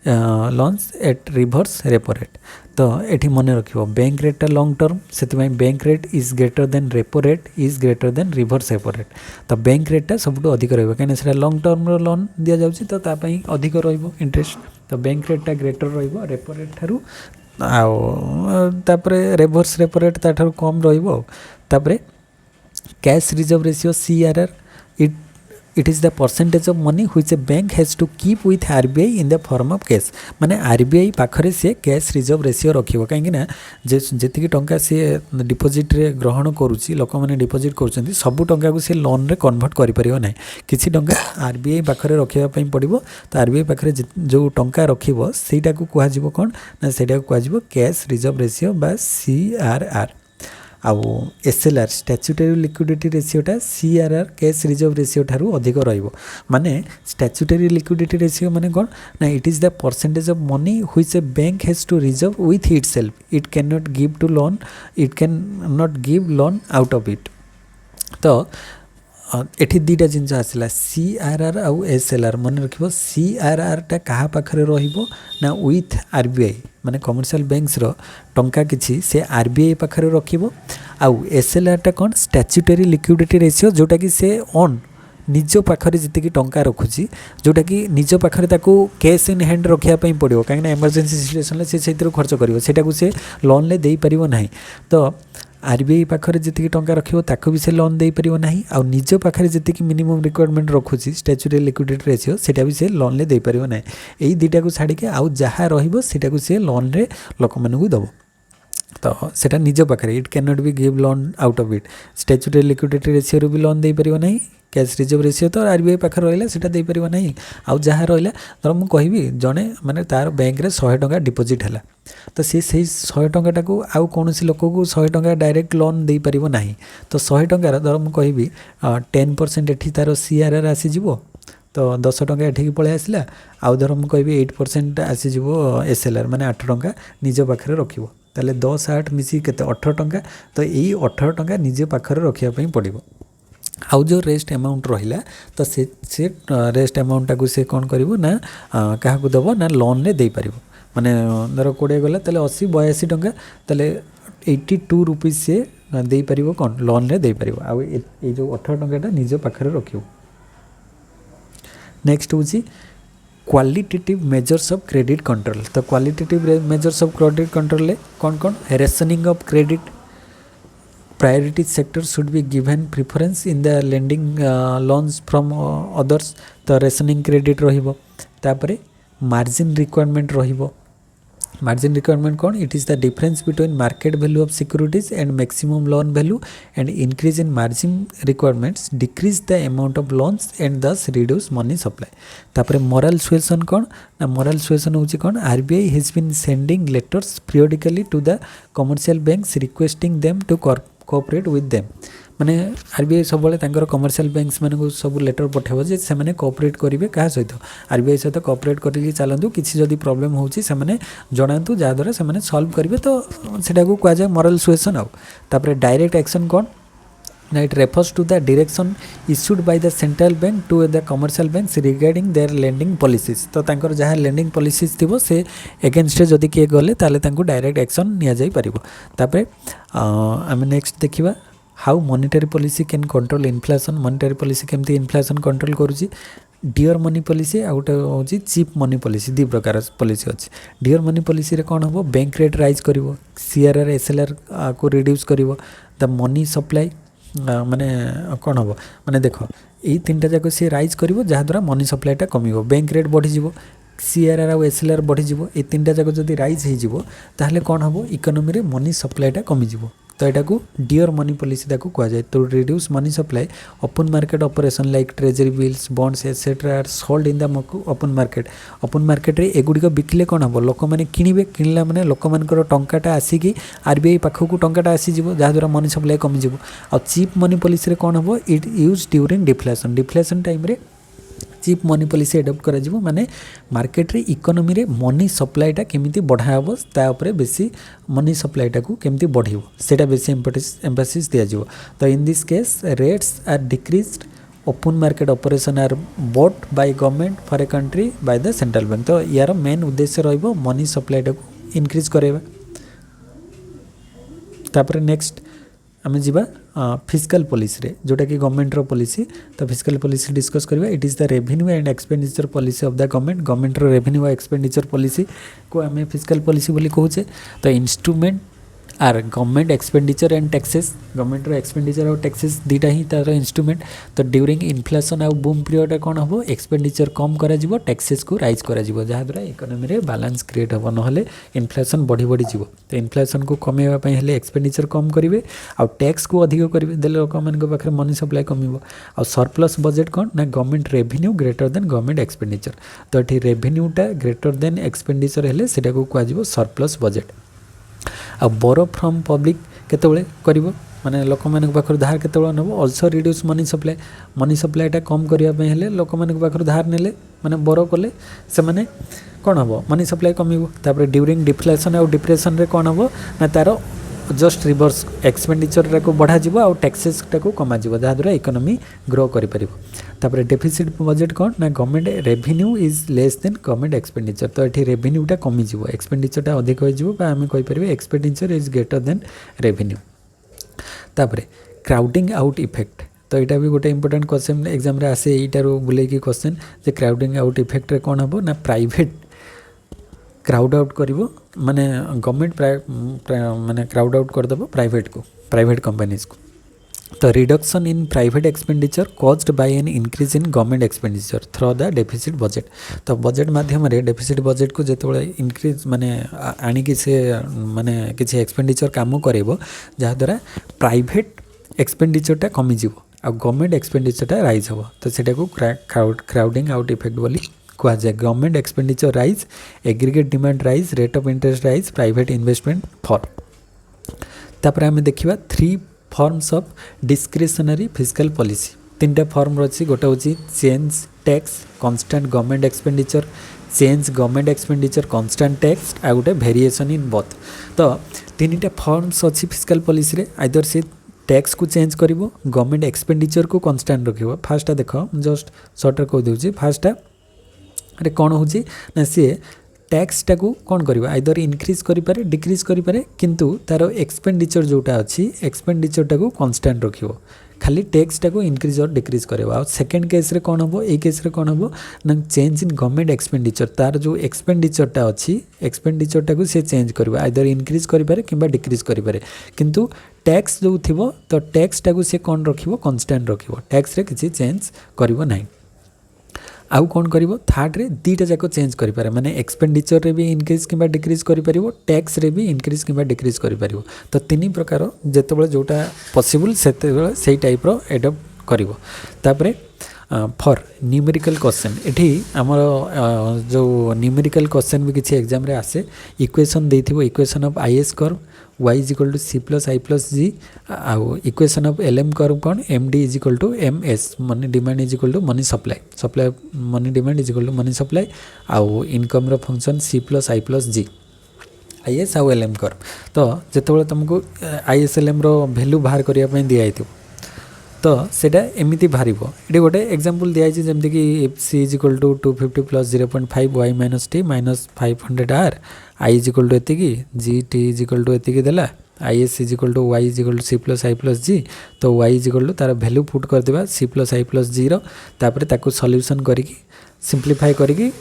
loans at reverse repo rate तो ये मन रखिबो बैंक रेटा लॉन्ग टर्म से bank rate is greater than repo rate is greater then reverse repo rate तो bank रेटा सब अधिक रहिबो कहीं लॉन्ग टर्म लोन दि जाउछि तो तापाई अधिक रहिबो इंटरेस्ट तो बैंक रेटा ग्रेटर रहिबो रेपो रेट ठारू तापर रिवर्स रेपो रेट ताठारू कम रहिबो तापर cash reserve ratio CRR it is the percentage of money which a bank has to keep with RBI in the form of cash माने RBI पाखरे से cash reserve ratio रखिबो कहीं ना जेतिकी टंका से डिपोजिट रे ग्रहण करूची लोक माने डिपोजिट करूचंती सब टंका को से लोन रे कन्वर्ट करि परिबो नै किछि टंका RBI पाखरे रखिबा पई पड़िबो तो RBI पाखरे जो टंका रखिबो सेटा को कुहा जिवो कोन ना सेटा को कुहा जिवो कैश रिजर्व रेशियो बा CRR आउ SLR स्टैट्यूटरी लिक्विडिटी रेशियोटा CRR कैश रिजर्व रेशियो ठारू अधिक रहिबो माने स्टैट्यूटरी लिक्विडिटी रेशियो माने कोन ना it is the percentage of money which a bank has to reserve with itself it can not give to loan it can not give loan out of it तो एठी दीटा जिनस आसला CRR आउ SLR मन रखिबो CRR टा कहा पाखरे रहिबो ना विथ RBI माने कमर्शियल बैंक्स रो टंका किछि से RBI पाखरे रखिबो आउ SLR टा कोन स्टैट्यूटरी लिक्विडिटी रेशियो जोटा कि से ऑन निज पाखरे जितकी टंका रखुची जोटा कि निज पाखरे ताको कैश इन हैंड रखिया पई पड़िबो काहे इमरजेंसी सिचुएशन ले से सेतिर खर्च करिवो सेटा को से लोन ले देई परिवो नाही तो आरबीआई पाखरे जितकी टंका रखिबो ताको भी से लोन देई परिवो नाही आ निज पाखरे जितकी मिनिमम रिक्वायरमेंट रखुची स्टैट्यूटरी लिक्विडिटी रेशियो सेटा भी से लोन ले देई परिवो नाही एई दीटा को छाडी के आउ जहा रहिबो सेटा को से लोन रे लोक मानकु दबो तो सेटा निज पाखे it can not B give loan out of it statutory liquidity ratio रू भी लोन दे परियो नहीं कैश रिजर्व रेशियो तो आरबीआई पाखे रहा सेटा दे परियो नहीं आउ जहाँ रहा धर मुझे कहबी जड़े माने तार बैंक रे 100 टंका डिपोजिट है तो सी से 100 टंका को आउ कौन लोक को 100 टंका डायरेक्ट लोन दे पारिबो नहीं तो 100 टंकार धर मुझे कहबी 10% एठी तार सीआरआर आसीजिवो तो 10 टंका एठिक पलि आसला आउ धर मुझे कहबी 8% आसीजिवो एसएलआर माने 8 टंका निज पाखे रखिबो ताले 10 8 मिसी केते 18 टंका तो यही 18 टंका निजे पाखे रखिया पई पड़िबो आउ जो रेस्ट अमाउंट रहिला तो से रेस्ट अमाउंट टाको से कौन करिवो ना क्या दबो ना लोन रे दे पारिबो माने धर 20 गला ताले 80 82 टंका ताले 82 रुपीस से दे पारिबो कौन लोन रे दे पारिबो आउ ए जो 18 टंकाटा निज पाखे रखिबो। नेक्स्ट होची qualitative measures of credit control तो qualitative measures of credit control ले कौन कौन rationing of credit priority sectors should be given preference in the lending loans from others तो रेशनिंग क्रेडिट रहिबो तापरे मार्जिन रिक्वायरमेंट रहिबो मार्जिन रिक्वायरमेंट कौन it is the difference between market value of securities and maximum loan value and increase in margin requirements decrease the amount of loans and thus reduce money supply तापरे moral suasion कौन ना moral suasion होची कौन RBI has been sending letters periodically to the commercial banks requesting them to cooperate with them माने RBI सब commercial banks मानक सब letter पठाइब जे से माने कोऑपरेट करेंगे क्या सहित आरबीआई सहित कोऑपरेट करिक चलतु किसी जदि प्रॉब्लम होची से माने जनातु जहाँद्वारा से माने सॉल्व करेंगे तो सेटा को कह जाए मोरल सुएसन आउ तापरे डायरेक्ट एक्शन कौन ना it refers to the direction issued by the central bank to the commercial banks regarding their lending policies तो तांकर जहाँ लेंडिंग पॉलिसीज थिबो से एगेंस्ट जदि किए गले ताले तांको डायरेक्ट एक्शन निया जाई परिबो तापरे आमे नेक्स्ट देखिबा how monetary policy can control inflation monetary policy केमती इन्फ्लेशन कंट्रोल करूची डियर मनी पॉलिसी आ गोटे हूँ चीप मनी पॉलिसी दी प्रकार पॉलिसी अच्छी डियर मनी पॉलिसी रे कौन हम बैंक रेट राइज कर सीआरआर एसएलआर को रिड्यूस कर द मनी सप्लाई माने कौन हम माने देख यही 3टा जाक सी राइज कर जहाँद्वारा मनी सप्लाईटा कमिबो बैंक रेट बढ़ीज सीआरआर आ एसएलआर बढ़ीज ये 3टा जाक जदि राइज हो कौन हम इकोनॉमी रे मनी सप्लाईटा कमिज तो यहाँ को डियर मनी पॉलिसी ताको कह जाए तो reduce money supply open market operation like treasury bills bonds etcetera are sold in the open market रे एगुड़िक बिकिले कौन हम लोक मैंने किणवे किणला मैंने लोक मान टंकाटा आसिकी आरबीआई पाखक टंकाटा आसीज जहाँद्वारा मनी सप्लाई कमिज आ चीप मनी पॉलिसी रे कौन हम it use during deflation time रे चीप मनी पॉलिसी एडप्ट करा जिवो माने मार्केट रे इकोनॉमी रे मनी सप्लाईटा केमिति बढ़ाबो ता उपरे बेसी मनी सप्लाईटा को केमिति बढ़िबो सेटा बेसी एम्फेसिस दिया जिवो तो in this case rates are decreased open market operation are bought by government for a country by the central bank तो यार मेन उद्देश्य रहिबो मनी सप्लाईटा को इनक्रीज करेबा तापर नेक्स्ट आम जावा फिस्कल पॉलिसी रे जोटा कि गवर्नमेंट रो पॉलिसी तो फिस्कल पॉलिसी डिस्कस करबा it is the revenue and expenditure policy of the government रो रेवेन्यू एक्सपेंडिचर पॉलिसी को आम फिस्कल पॉलिसी बोली कहूचे तो instrument are government expenditure and taxes government रो एक्सपेंडिचर और टैक्सेस दीटा ही तार इंस्ट्रूमेंट तो ड्यूरिंग इन्फ्लेशन आउ बूम पीरियड कौन हम एक्सपेंडिचर कम करा जिवो टैक्सेस को राइज करा जिवो जहाँद्वारा इकोनॉमी रे बैलेंस क्रिएट हो नहले इन्फ्लेशन बढ़ी बढ़ी जीवो तो इन्फ्लेशन को कमेवा पई हेले एक्सपेंडिचर कम करेंगे आउ टैक्स को अधिक करेंगे देले लोक मान पाखे मनी सप्लाई कमिबो आउ सरप्लस बजेट कौन ना government revenue greater than government expenditure तो ये रेवेन्यूटा ग्रेटर देन एक्सपेंडिचर हेले सेटा को कह जिवो सरप्लस बजेट आ बोरो फ्रॉम पब्लिक केतबेले करिवो माने लोक मान पाखर धार केतबेले नबो आल्सो रिड्यूस मनी सप्लाईटा कम करिया पे हेले लोक मान पाखर धार नेले माने बोरो कले से माने कोन हबो मनी सप्लाई कमिवो तापर ड्यूरिंग डिफ्लेशन और डिप्रेशन रे कोन हबो ना तारो जस्ट रिवर्स एक्सपेंडिचर को बढ़ा जिवो आ टैक्सेस को कमा जिवो जहाँद्वारा इकोनॉमी ग्रो करि परिबो तापर डेफिसिट बजेट कौन ना government revenue is less than government expenditure तो ये रेवेन्यूटा कमिज एक्सपेंडिचरटा अधिक हो आम कहीपर expenditure is greater than revenue तापर क्राउडिंग आउट इफेक्ट तो यहाँ भी गोटे इंपोर्टेंट क्वेश्चन एग्जाम रे आसे यहीटार बुले क्वेश्चन जे क्राउडिंग आउट इफेक्ट रे कौन हम ना प्राइवेट क्राउड आउट करिवो माने गवर्नमेंट माने क्राउड आउट करदेव प्राइवेट कंपनीज को तो reduction in private expenditure caused by an increase in government expenditure through the deficit budget. तो बजेट माध्यम डेफिसिट बजेट को जिते इंक्रीज माने आणिकी से माने किसी एक्सपेंडिचर काम करेबो जहाँद्वारा प्राइवेट एक्सपेंडिचरटा कमिजिव आ गवर्नमेंट एक्सपेंडिचरटा राइज हो। तो सेटा को क्राउडिंग आउट इफेक्ट बोली कहा जाए। Government expenditure rise, aggregate demand rise, rate of interest rise, private investment fall. तापर आम देखा 3 forms of discretionary fiscal policy. 3टा फॉर्म रही, गोटे हूँ change tax constant government expenditure, change government expenditure constant tax, आ गोटे वेरिएशन इन बोथ। तो 3टा फॉर्म्स अच्छी फिस्कल पॉलिसी रे, आइदर से टैक्स को चेंज कर गवर्नमेंट एक्सपेंडिचर को कांस्टेंट रखियो। फार्स्टा देख जस्ट सर्ट कह दूसरी, फार्स्टा अरे कौन हो ना सी टैक्सटा को कौन कर आइदर इनक्रीज करें डिक्रीज करें, किंतु तार एक्सपेंडिचर जोटा अच्छी एक्सपेंडिचरटा को कांस्टेंट रखियो, खाली टैक्सटा को इनक्रीज और डिक्रीज करेगा। और सेकेंड केस रे कौन हम ये केस रे कौन हम ना चेंज इन गवर्नमेंट एक्सपेंडिचर, तार जो एक्सपेंडिचरटा अच्छी एक्सपेंडिचरटा को सी चेंज कर आइदर इनक्रीज करें कि डिक्रीज करें, किंतु टैक्स जो थी तो टैक्सटा को सी कौन रखियो कांस्टेंट रखियो, टैक्स रे किसी चेंज करिवो नहीं। आउ कौन कर थर्ड रे 2टा जाक चेंज करें, माने एक्सपेंडिचर रे भी इनक्रीज कि डिक्रीज करें, टैक्स रे भी इनक्रीज कि डिक्रीज करें। तो 3 प्रकार जिते जोटा पॉसिबल से टाइप रो एडप्ट कर। तापर फॉर न्यूमेरिकल क्वेश्चन एठी आमर जो न्यूमेरिकल क्वेश्चन भी किसी एग्जाम रे आसे, इक्वेशन देथिबो, equation of IS curve y is equal to C plus I plus G, आउ equation of L M curve कौन M D is equal to M S, money demand is equal to money supply, supply money demand is equal to money supply, आउ income रो function C plus I plus G, I S आउ L M curve. तो जिते तुमको I S L M row value बाहर करने दिखाई, तो सेटा एमती बाहर। ये गोटे एग्जांपल दिखाई जमीक if C is equal to 250 plus 0.5 Y minus T minus 500 R, I is equal to एतिकी, G T is equal to एतिकी देला, I S is equal to Y is equal to C plus I plus G. तो Y is equal to तार value put करदेवा C plus I plus G तापर ताकू solution करिकी simplify करिकी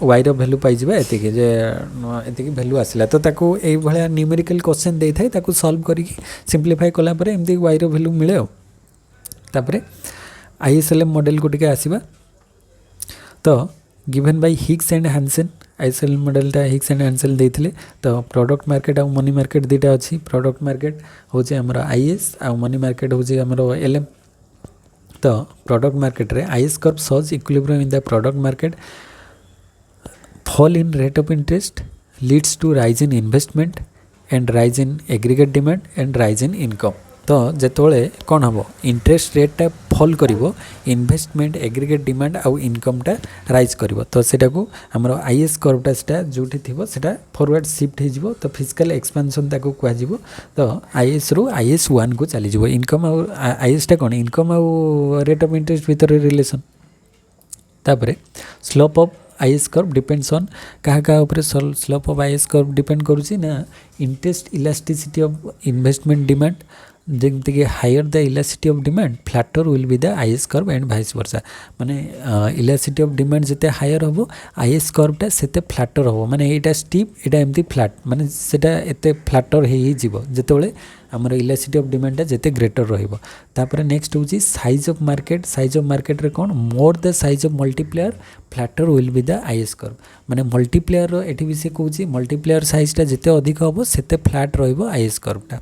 Y रो value पाइबा एतिकी जे एतिकी वैल्यू आसला। तो ताकू एई भलिया न्यूमेरिकल क्वेश्चन देई थाए, ताकू सॉल्व करिकी सिंप्लीफाई कला परे एमती वाई रो वैल्यू मिले। तापरे आईएसएलएम मॉडल को टिके आसीबा। तो given by Hicks and Hansen, IS LM मॉडलटा हिग्स एंड हैंसन देथिले। तो प्रोडक्ट मार्केट और मनी मार्केट दुटा अच्छी, प्रोडक्ट मार्केट होचे हमर आईएस आ मनी मार्केट होचे हमर एलएम। तो प्रोडक्ट मार्केट रे IS curve shows equilibrium in the product market, fall in rate of interest leads to rise in investment and rise in aggregate demand and rise in income. तो जिते कौन हम interest रेटा fall करिवो, investment aggregate demand आउ इनकमटा rise करिवो। तो सेटा को हमर आईएस कर्वटा सेटा जोठी थिबो सेटा फॉरवर्ड शिफ्ट हे जिवो, तो फिजिकल एक्सपेंशन ताको कुआ जिवो। तो आईएस रु आईएस 1 को चली जिवो। इनकम और आईएस टा कोन इनकम और रेट ऑफ इंटरेस्ट भीतर रिलेशन। तापरे slope of IS curve depends on क्या ऊपर slope of IS curve depend करुची ना interest elasticity of investment demand, जमीक higher the elasticity of demand flatter will be the IS curve and vice versa. माने elasticity of demand जिते higher हम IS कर्वटा सेते फ्लैटर हम, माने एटा स्टीप एटा एमती फ्लैट, माने सेटा एते फ्लैटर हे जीवो जेतेबेले हमर इलास्टिसिटी ऑफ डिमांडटा जेते ग्रेटर रहिबो। तापर नेक्स्ट होची size of market, size of market रे कोन more the size of multiplier flatter will be the IS curve. माने मल्टीप्लायर रो एठी भी से कहूची मल्टीप्लायर साइजटा जेते अधिक हबो सेते फ्लैट रहिबो आईएस कर्वटा।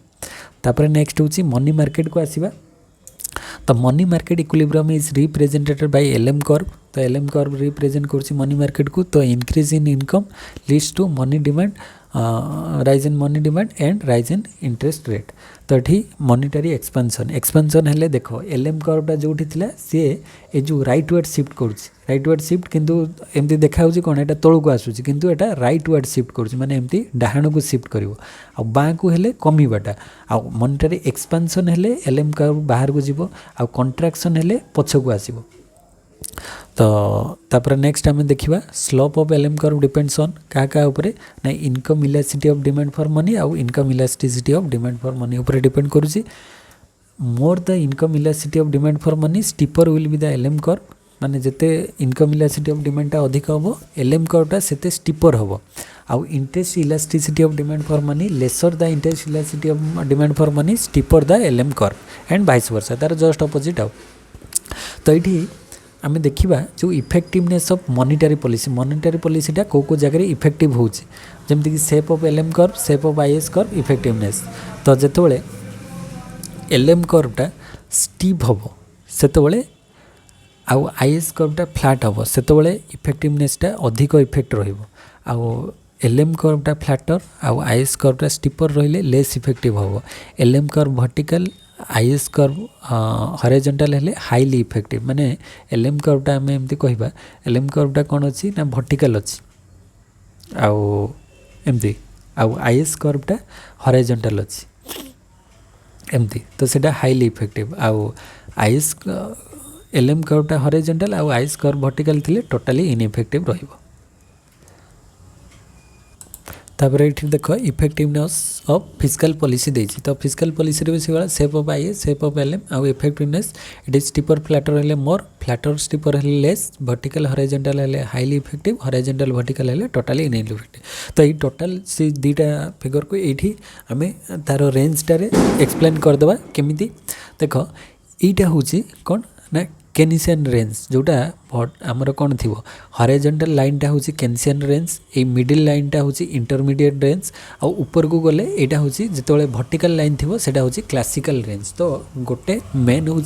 तापर नेक्स्ट होची मनी मार्केट को आसीबा। तो money market equilibrium is represented by LM curve. तो एलएम कर्व रिप्रेजेंट करछि मनी मार्केट को। तो increase in income leads to money demand, rise in money demand and rise in interest rate. तो ये monetary expansion expansion हेले देखो LM कर्वटा जोठी थिला सी ए जो राइट वर्ड शिफ्ट करुछि, राइट वर्ड शिफ्ट किंतु एमती देखा होछि कोन एटा तळु को आसुछि, किंतु एटा राइट वर्ड शिफ्ट करुछि, माने एमती डाहाण को शिफ्ट करिवो। आ बाँ को हेले कमीबाटा, आ मॉनिटरी एक्सपेंशन हेले एलएम कर्व बाहर को जीवो, आ कंट्राक्शन हेले पछ को आसीबो। तो तापर नेक्स्ट आम देखा slope of LM curve depends on क्या ऊपर ना income elasticity of demand for money आउ income elasticity of demand for money ऊपर डिपेंड करुछि। More the income elasticity of demand for money steeper will be the LM curve, माने जेते income elasticity of डिमांडटा अधिक हम एलएम कर्वटा सेते steeper हम। आउ interest elasticity of demand for money lesser the interest elasticity of demand for money steeper the LM curve and vice versa तार just opposite आउ तो ये आम देखा जो इफेक्टिवनेस ऑफ मॉनिटरी पॉलिसीटा को जगह इफेक्टिव होमती कि shape of LM curve shape of IS curve effectiveness तो जिते एलएम कर्वटा स्टीप हम से आउ आईएस कर्वटा फ्लैट हम से इफेक्टिवनेसटा अधिक इफेक्ट रहा एलएम कर्वटा फ्लैटर आउ आईएस कर्वटा स्टीपर रहिले लेस इफेक्टिव हम LM curve vertical IS curve horizontal हेले हाईली इफेक्टिव माने एलएम कर्वटा आम एमती कहबा एलएम कर्वटा कौन अच्छी ना वर्टिकल अच्छी आउ एमती आउ आईएस कर्वटा हॉरिजॉन्टल अच्छी एमती तो सेटा हाईली इफेक्टिव आउ आईएस एलएम कर्वटा हॉरिजॉन्टल आउ आईएस कर्व वर्टिकल थिले टोटली इनइफेक्टिव रहिबो तापर ये देख इफेक्टिवनेस ऑफ फिस्कल पॉलिसी देछि तो फिस्कल पॉलिसी रे से shape of IS shape of LM आउ effectiveness it is steeper flatter हेले मोर फ्लैटर स्टीपर हेले लेस वर्टिकल हॉरिजॉन्टल हेले हाईली इफेक्टिव हॉरिजॉन्टल वर्टिकल हेले टोटली इनइफेक्टिव तो ये टोटल से दीटा फिगर को एठी आमे तार रेंज टारे एक्सप्लेन कर देबा केमिति देख एटा होची कोन ना केनिसियन रेंज जोटा आमर कौन थी हॉरिजॉन्टल लाइनटा हूँ केनिसियन रेंज ये मिडिल लाइनटा हूँ इंटरमीडिएट रेंज आउ ऊपर को गले यहाँ हूँ जिते वर्टिकल लाइन थी सेटा हूँ क्लासिकल रेंज तो गोटे मेन हूँ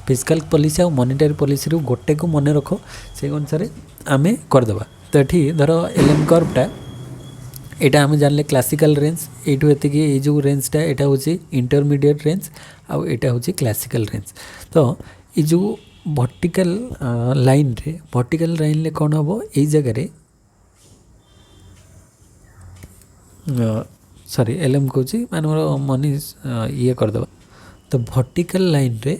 फिस्कल पॉलिसी और मॉनिटरी पॉलिसी रू गोटे को मन रख से अनुसार आम करदे तो ये धर एलएम कर्वटा यहाँ आम जानले क्लासिकल रेंज यू ये जो रेंजटा यहाँ हूँ इंटरमीडिएट रेंज आउ यहाँ हूँ क्लासिकल रेंज तो ये जो वर्टिकल लाइन रे कौन हम ये जगह सॉरी एलएम कहूँ मान मनी ये करदे तो वर्टिकल लाइन रे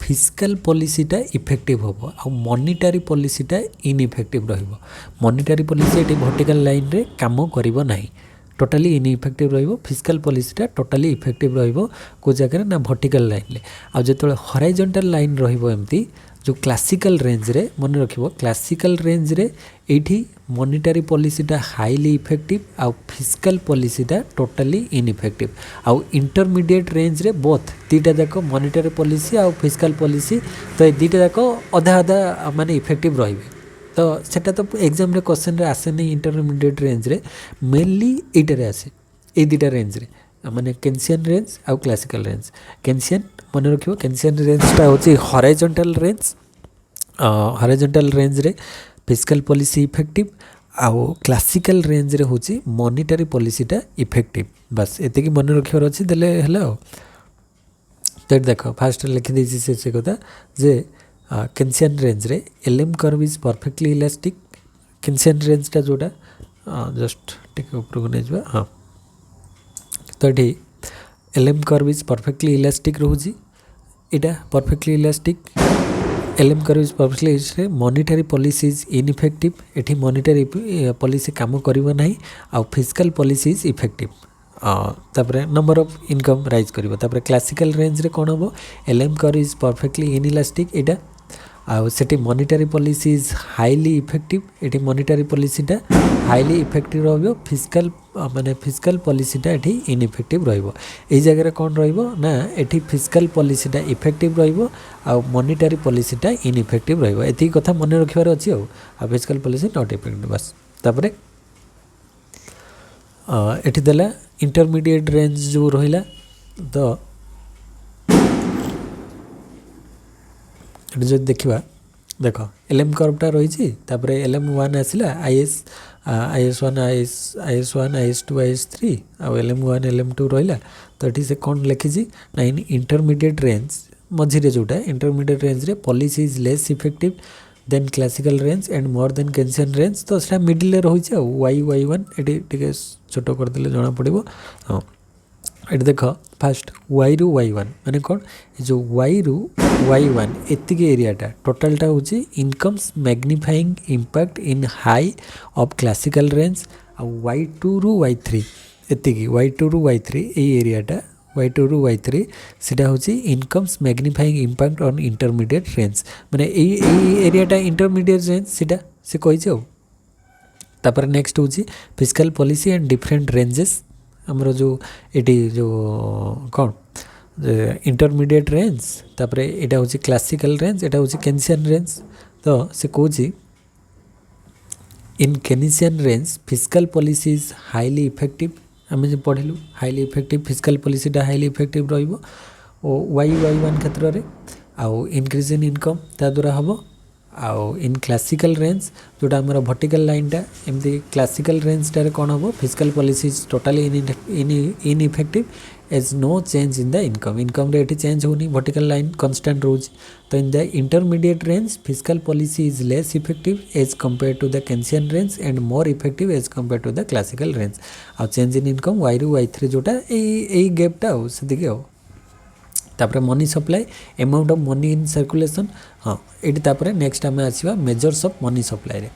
फिस्कल पॉलिसीटा इफेक्टिव हम आ मॉनिटरी पॉलिसीटा इनइफेक्टिव रहिबो मॉनिटरी पॉलिसी ये वर्टिकल लाइन रे काम करिवो नाही टोटाली इनइफेक्टिव रहिबो फिस्कल पॉलिसीटा टोटाली इफेक्टिव रहिबो को जगह ना वर्टिकल लाइन ले आ जेतोले हॉरिजॉन्टल लाइन रहिबो एमती जो क्लासिकल रेंज रे मन रखिबो क्लासिकल रेंज रे एठी मॉनिटरी पॉलिसीटा हाईली इफेक्टिव आ फिस्कल पॉलिसीटा टोटाली इनइफेक्टिव आ इंटरमीडिएट रेंज रे बोथ दीटा जाक मॉनिटरी पॉलिसी आ फिस्कल पॉलिसी तो ये दीटा जाक अधा अधा माने इफेक्टिव रहिबे तो सेटा तो एग्जाम रे क्वेश्चन रे आसे नहीं इंटरमीडिएट रेंज रे मेनली एटारे आसे ए दीटा रेंज रे माने केनिसियन रेंज आउ क्लासिकल रेंज केनिसियन मन रखिबो केनिसियन रेंजटा होची हॉरिजॉन्टल रेंज रे फिस्कल पॉलिसी इफेक्टिव आउ क्लासिकल रेंज रे होची मॉनिटरी पॉलिसीटा इफेक्टिव बस एते की मन रखिबार अछि देले हेलो तो देखो फास्ट लिखि देछि से कथा जे केनिसियन रेंज रे LM curve is perfectly elastic Keynesian रेंजटा जोटा जस्ट टिके ऊपर को नै जबा हां तो ये LM curve is perfectly elastic रोजी इटा perfectly elastic LM curve is perfectly elastic monetary policy is ineffective एठी मॉनिटरी पॉलिसी काम करिवो नाही आ फिस्कल पॉलिसी इज इफेक्टिव तापर नंबर ऑफ इनकम राइज करिवो तापर क्लासिकल रेंज रे कोन होबो LM curve is perfectly inelastic इटा आ सेठी monetary policy is highly effective एठी मॉनिटरी पॉलिसीटा हाईली इफेक्टिव रहबो फिस्कल माने फिस्कल पॉलिसीटा एठी इनइफेक्टिव रहबो ए जगह रे कोन रहबो ना एठी फिस्कल पॉलिसीटा इफेक्टिव रहबो आ मॉनिटरी पॉलिसीटा इनइफेक्टिव रहबो एती कथा मन रखिबार अछि आ फिस्कल पॉलिसी नॉट इफेक्टिव बस तापरे एठी देला इंटरमीडिएट रेंज जो रहिला तो जो देखा देख एलएम कर्वटा रही एलएम वन आसला IS one IS one IS two IS three आउ एलएम वन एलएम टू रहा तो ये से कौन लिखी ना इन इंटरमीडिएट रेंज मझे जोटा इंटरमीडिएट रेंज रे policy is less effective than classical range and more than Keynesian range तो सो मिडिल रही वाई वन ये छोट करदे जना पड़ो हाँ ये देख फास्ट वाई रु वाई वन माने कौन जो वाई रु वाई वन एतिक एरियाटा टोटालटा हूँ incomes magnifying impact in high of classical range आ वाई टू रु वाई थ्री एतिक वाई टू रु वाई थ्री ये एरियाटा वाई टू रु वाई थ्री सीटा हूँ incomes magnifying impact on intermediate range माने एरियाटा इंटरमीडिएट रेंज सीटा से कही तापर नेक्स्ट हूँ फिस्काल पॉलिसी एंड डिफरेंट रेंजेस आमर जो ये जो कौन इंटरमीडिएट रेंज तापर यहाँ हूँ क्लासिकल रेंज यहाँ हूँ केन्सियन रेंज तो से कौच in Keynesian range fiscal policy is highly effective आम जो पढ़लु हाईली इफेक्टिव फिस्काल पॉलिसीटा हाईली इफेक्टिव रहिबो Y1 क्षेत्र में आउ इनक्रीज इन इनकम ता द्वारा हम आउ इन क्लासिकल रेंज जोटा आमर वर्टिकल लाइनटा एमती क्लासिकल रेंजटार कौन हम fiscal policy is totally ineffective as no change in the income रे चेंज होनी वर्टिकल लाइन कांस्टेंट रोज तो in the intermediate range fiscal policy is less effective as compare to the Keynesian range and more effective as compare to the classical range आ change in income Y रू Y3 जोटा यही गैपटा आदिके आ तापर money supply amount of money in circulation हाँ ये नेक्स्ट आम आसवा मेजर्स ऑफ मनी सप्लाई रे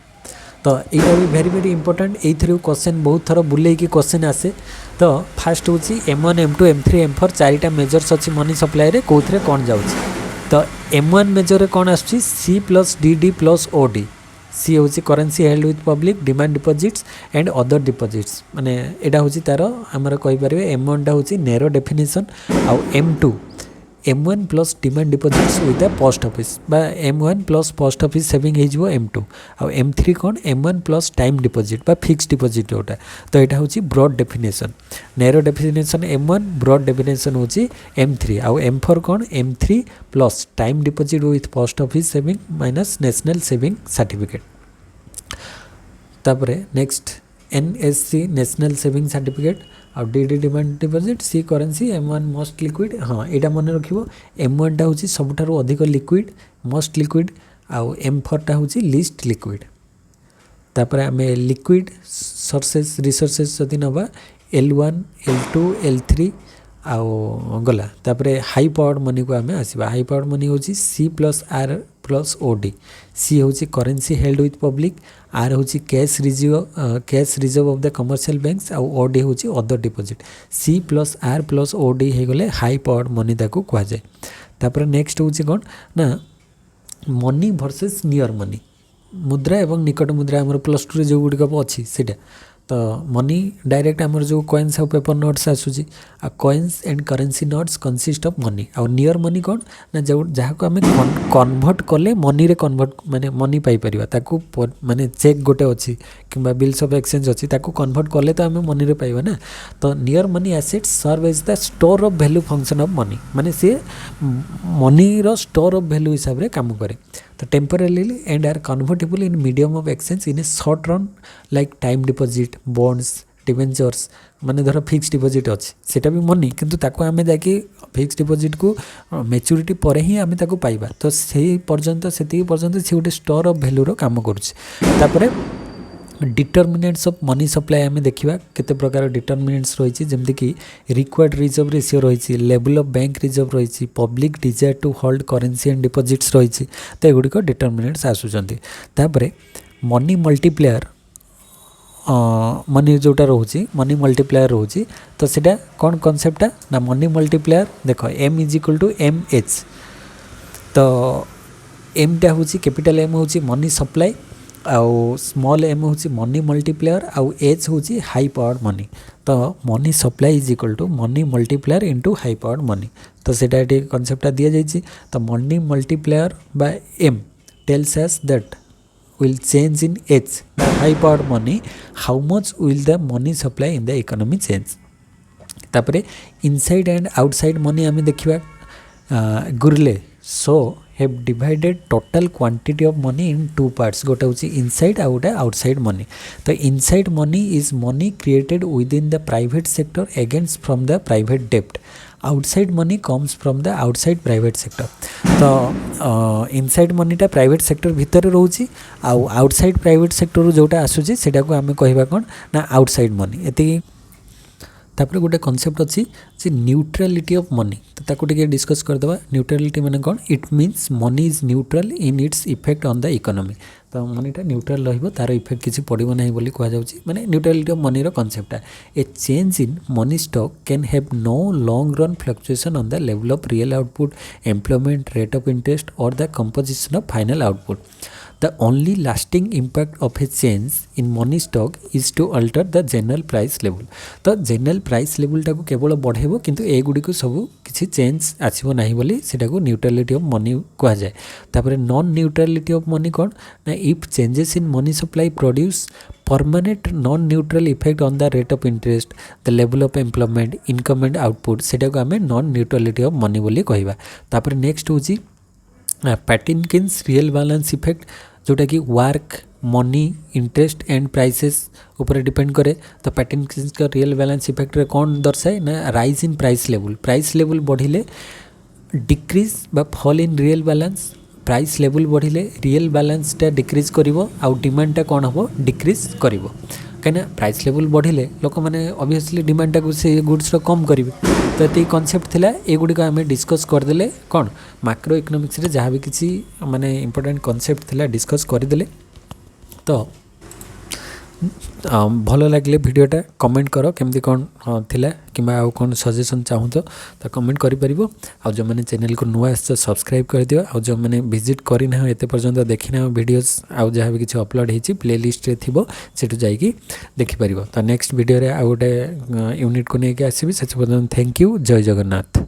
तो यहाँ भी वेरी वेरी इंपोर्टेंट ये क्वेश्चन बहुत थर बुले क्वेश्चन आसे तो फास्ट हूँ M1 M2 M3 M4 चारिटा मेजर्स अच्छी मनी सप्लाई रे कौन कौन जाऊँ तो M1 मेजर रे कौन आसुची C plus DD plus OD सी हूँ currency held with public demand deposits and other deposits माने यहाँ हूँ तार आमर कहीपर M1 टा हूँ नैरो डेफिनेशन आउ M2 M1 plus demand deposits with the post office बा M1 plus post office saving हो M2 आउ M3 कौन M1 प्लस टाइम डिपोजिट बा फिक्स डिपोजिट जोटा तो यहाँ हूँ broad definition narrow definition M1 broad definition हूँ M3 आउ M4 कौन M3 plus time deposit with post office saving minus national saving certificate तापर next NSC national saving certificate आउ DD demand deposit C currency M1 most liquid हाँ यहाँ मन रख M1 टा हूँ सबुठारु अधिक लिक्विड मोस्ट लिक्विड आउ M4 टा हूँ लिस्ट लिक्विड तापर आम लिक्विड सोर्सेस रिसोर्सेस जदि नवा L1 L2 L3 आउ गला तापर हाई पावर्ड मनी को आम आसवा हाई पावर्ड मनी हूँ C plus R plus OD C हूँ currency held with public R हूँ cash reserve of the commercial banks आउ OD हूँ other deposit C plus R plus OD हो गले high powered money ताको कहुए तापर next हूँ कौन ना मनी वर्सेस नियर मनी मुद्रा एवं निकट मुद्रा आमर प्लस टू जो गुड़िक अच्छी से तो मनी डायरेक्ट आमर जो कॉइन्स और पेपर नोट्स आसूची आ coins and currency notes consist of money आ नियर मनी कौन ना जो जहाँ को आम कन्वर्ट कले मनी रे कन्वर्ट माने मनी पाई परिबा ताकू माने चेक गोटे अच्छी कि बिल्स ऑफ एक्सचेंज अच्छी ताकू कन्वर्ट कले तो आम मनी रे पाइबा ना तो near money assets serve as the store of value function of money माने सी मनी रो स्टोर ऑफ वैल्यू हिसाब रे काम करे तो temporarily and are convertible in medium of exchange in a short run like time deposit bonds debentures माने धर फिक्स डिपोजिट अच्छी सेटा भी मनी किंतु ताको आमे जाकि फिक्स डिपोजिट को मैच्योरिटी पर ही आमे ताको पाइबा तो से पर्यंत से गोटे स्टोर ऑफ वैल्यू रो काम करुचे डिटर्मिनेंट्स ऑफ मनी सप्लाई आम देखा केते प्रकार डिटर्मिनेंट्स रही जमती कि रिक्वायर्ड रिजर्व रेशियो रही लेवल ऑफ बैंक रिजर्व रही public desire to hold currency and deposits रही तो एगुड़िक डिटर्मिनेंट्स आसुचंती तापरे मनी मल्टीप्लेयर मनी जोटा रोचे मनी मल्टीप्लायर रोचे तो सेटा कौन कॉन्सेप्टा ना मनी मल्टीप्लायर देख M is equal to MH तो M टा हूँ कैपिटल M हूँ मनी सप्लाई आउ स्मॉल m हूँ मनी मल्टीप्लायर आउ H हूँ हाई पावर्ड मनी तो money supply is equal to money multiplier into high powered money तो सेटा ये कॉन्सेप्टा दि जाइए तो money multiplier by M tells us that will change in H the high powered money how much will the money supply in the economy change तापरे inside and outside money आमे देखिबा गुरले so have divided total quantity of money in two parts गोटा होची inside आ गोटा outside money तो inside money is money created within the private sector against from the private debt outside money comes from the outside private sector तो inside money टा private sector भितर रोची outside private sector जोटा आसुची सेटा को आमे कहबा कोन ना outside money एति तापर गोटे कॉन्सेप्ट अच्छी जे न्यूट्रालिटी ऑफ मनी तो ताको टिके डिस्कस करदबा न्यूट्रालिटी माने कोन it means money is neutral in its effect on the economy तो मनीटा न्यूट्रल रहिबो तार इफेक्ट किसी पड़िबो नाही बोली कहा जाउची माने न्यूट्रालिटी ऑफ मनी रो concept a change in money stock can have no long run fluctuation on the level of real output employment rate of interest or the composition of final output the only lasting impact of a change in money stock is to alter the general price level. तो general price लेवलटा को केवल बढ़ेब किंतु एगुड़ी को सब किसी change आसब ना बोली सेटा को न्यूट्रालिटी ऑफ मनी कह जाए। तापर नॉन न्यूट्रालिटी ऑफ मनी कौन ना if changes in money supply produce permanent non neutral effect on the rate of interest the level of employment income and output सेटा को आम नॉन न्यूट्रालिटी ऑफ मनी बोली कहवा। तापर नेक्स्ट हूँ पैटिनकिन्स real balance effect जोटा कि work money interest and prices ऊपर डिपेंड करे। तो पैटिनकिन्स का रियल बैलेंस इफेक्ट रे कौन दर्शाए ना राइज इन प्राइस लेवल बढ़िले डिक्रीज बा fall in real balance price level बढ़िले रियल बैलेंसटा डिक्रीज करिवो आउ डिमांडटा कौन हम डिक्रीज करिवो कहीं प्राइस लेवल बढ़िले लोक मैंने ऑब्वियसली डिमांडटा को से गुड्स कम करेंगे। तो ये कॉन्सेप्ट थिला एगुड़ी आम डिस्कस करदे कौन मैक्रो इकोनॉमिक्स रे जहाँ भी किसी माने इंपोर्टेंट कॉन्सेप्ट थिला डिस्कस करदे। तो भल लगे भिडियोटा कमेंट कर केमती कौन थिला कि आउ कौन सजेसन चाहूँ तो कमेंट करें। आ जो मैंने चैनल को नुआ आस सब्सक्राइब कर दियो आ जो मैंने विजिट करना एत पर्यंत देखना वीडियोस आउ जहाँ भी किसी अपलोड होती प्ले लिस्ट रे थी सेठू जाइए देखिपर। तो नेक्स्ट वीडियो रे आउ गोटे यूनिट को लेकिन आसबि से पर्यंत थैंक यू जय जगन्नाथ।